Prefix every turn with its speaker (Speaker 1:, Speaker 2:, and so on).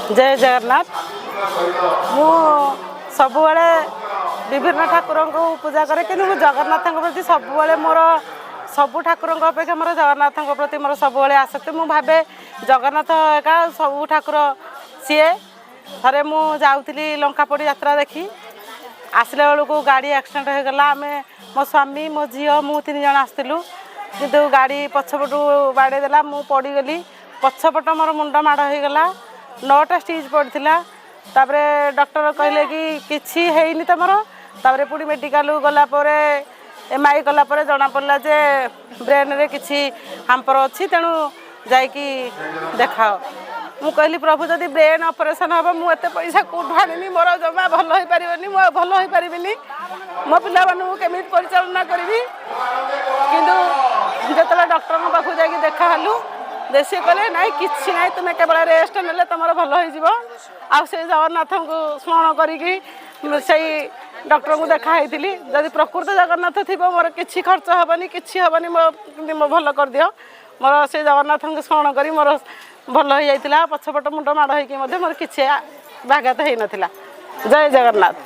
Speaker 1: जय जगन्नाथ मु सब विभिन्न ठाकुर को पूजा करे कि जगन्नाथ प्रति सब मोर सबू ठाकुर अपेक्षा मोर जगन्नाथ प्रति मोर सब आसक्ति मु भावे जगन्नाथ एका सब ठाकुर सी थे मुझे लंकापड़ी यात्रा देखी आसला बेलू गाड़ी एक्सीडेंट हो गला आम मो स्वामी मो झी मु 3 जन आसलु किंतु गाड़ी पछपटू बाड़ेदेला मु पड़गली पछपट मोर मुंड माड़ हो गला 9टा स्टिच पड़ता तापर डॉक्टर कहले कि किछि हेइनी तमर तापर पुणी मेडिकल गला परे एमआई कला परे जना पड़ला जे ब्रेन रे किछि हाम्पर अछि तेणु जाइकी देखाओ मु कहली प्रभु जदि ब्रेन ऑपरेशन हम मु एते पैसा कोठु आनिनी मोर जमा भल होई परिबनी मु भल होई परिबिनी मो पिला मानु केमित परिचालना करबी किंतु जतला डॉक्टर पाखु जाइकी देखा हलु देसी कहले नाई किछि नाई तुम केवल रेस्ट नेले तुम भल हो से जगन्नाथ को स्मरण करी डॉक्टर को देखाई जदि प्रकृत जगन्नाथ थी मोर किछि खर्च हेनी कि हेनी मो भल कर दियो मोर से जगन्नाथ को स्मरण करी मोर भल हो जाता पछपट मुंड माड़ हो मोर किछि व्याघात हो नाला। जय जगन्नाथ।